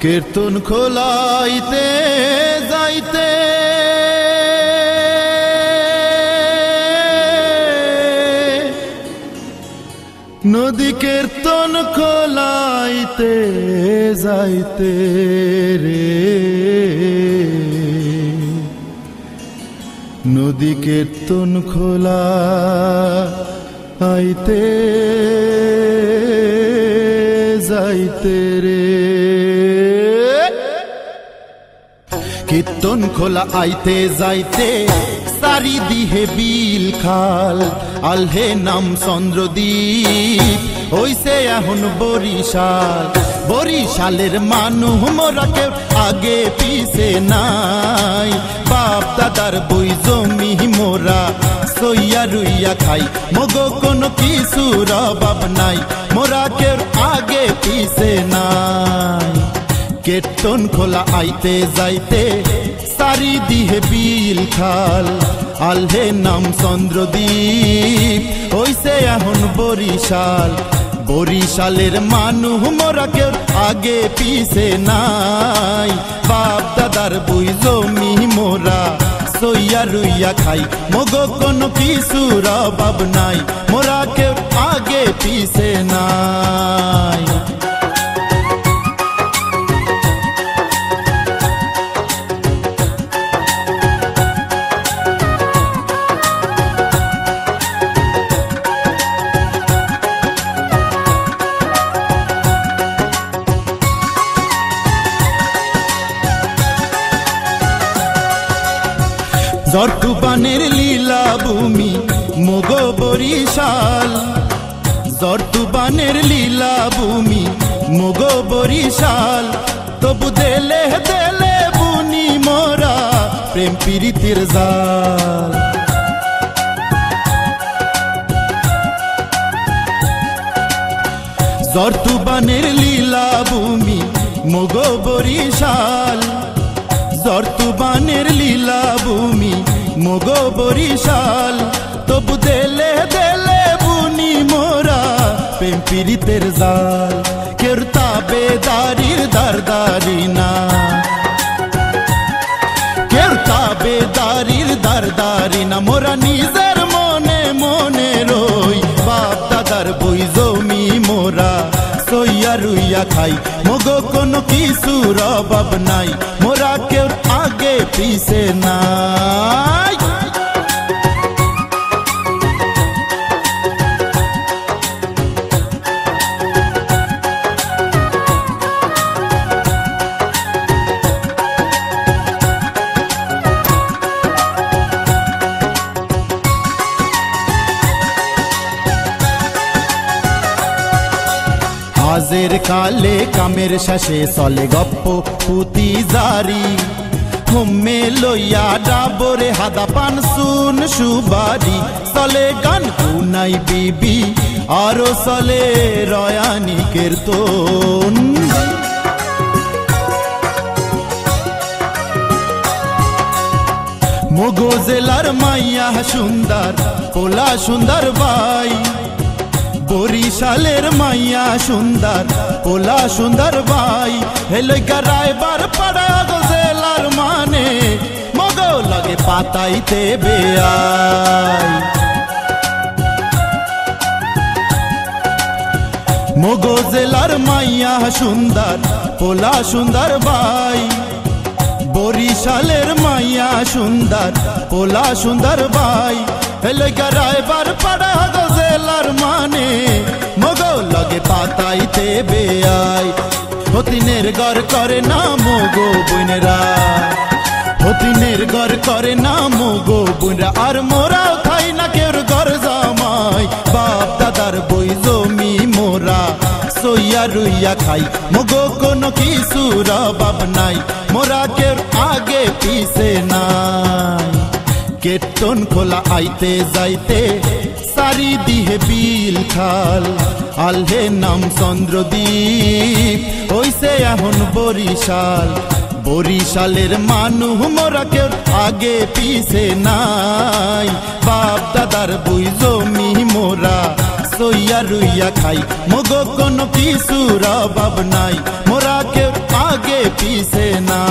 কীর্তন খোলাইতে যাইতে নদী কীর্তন খোলাইতে যাইতে রে নদী কীর্তন খোলাইতে যাইতে রে কীর্তন খোলা আইতে যাইতে সারি দিহে বিল খাল আলহে নাম চন্দ্রদ্বীপ হইছে এখন বরিশাল বরিশালের মানুষ মোরা কেউ আগে পিছে নাই বাপ দাদার বই জমি মোরা সইয়া রুইয়া খাই মগো কোনো কিছুর অভাব নাই মোরা কেউ আগে পিছে নাই কীর্তন খোলা আইতে যাইতে সারি দিহে বিল খাল আলহে নাম চন্দ্রদ্বীপ হইছে এখন বরিশাল বরিশালের মানুষ মোরা কেউ আগে পিছে নাই বাপ দাদার বই জমি মোরা সইয়া রুইয়া খাই মগো কোনো কিছুর অভাব নাই মোরা কেউ আগে পিছে নাই জর্তুবানের লীলা ভূমি মগো বরিশাল জর্তুবানের লীলা ভূমি মগো বরিশাল তবু দেলে দেলে বুনি মোরা প্রেম প্রীতির জাল জর্তুবানের লীলা ভূমি মগো বরিশাল জর্তুবানের লীলা ভূমি মগো বরিশাল তবু দেলে দেলে বুনি মোরা প্রেম পীড়িতের জাল কেউ তাবেদারির দারদারি না কেউ তাবেদারির দারদারি না মোরা নিজের মনে মনে রই বাপ দাদার বই জমি মোরা সইয়া রুইয়া খাই মগো কোনো কিছুর অভাব নাই মোরা কেউ আগে পিছে নাই কাজের কালে কামের শেষে চলে গপ্প পুতি জারি হোমে লইয়া ডাবরে হাদা পান সুন সুবারি চলে গান কুনাই বিবি আরো চলে রয়ানি কীর্তন মগো জেলার মাইয়া সুন্দর পোলা সুন্দর বাই বরিশালের মাইয়া সুন্দর পোলা সুন্দর বাই হেলগা রায়বার পাড়া গো জেলার মানে মগো লাগে পাতাইতে বেআই মগো জেলার মাইয়া সুন্দর পোলা সুন্দর বাই বরিশালের মাইয়া সুন্দর পোলা সুন্দর বাই হেলগা রায়বার পাড়া গো জেলার মানে মগো লগে পাতাইতে বেআই হতিনের ঘর করে না মগো বোনেরা হতিনের ঘর করে না মগো বোনেরা আর মোরাও খাই না কেউ ঘর জামাই বাপ দাদার বই জমি মোরা সইয়া রুইয়া খাই মগো কোনো কিছুর অভাব নাই মোরা কেউ আগে পিছে নাই কীর্তন খোলা আইতে যাইতে সারি দিহে বিল খাল আলহে নাম চন্দ্রদ্বীপ হইছে এখন বরিশাল বরিশালের মানুষ মোরা কেউ আগে পিছে নাই বাপ দাদার বই জমি মোরা সইয়া রুইয়া খাই মগো কোনো কিছুর অভাব নাই মোরা কেউ আগে পিছে না।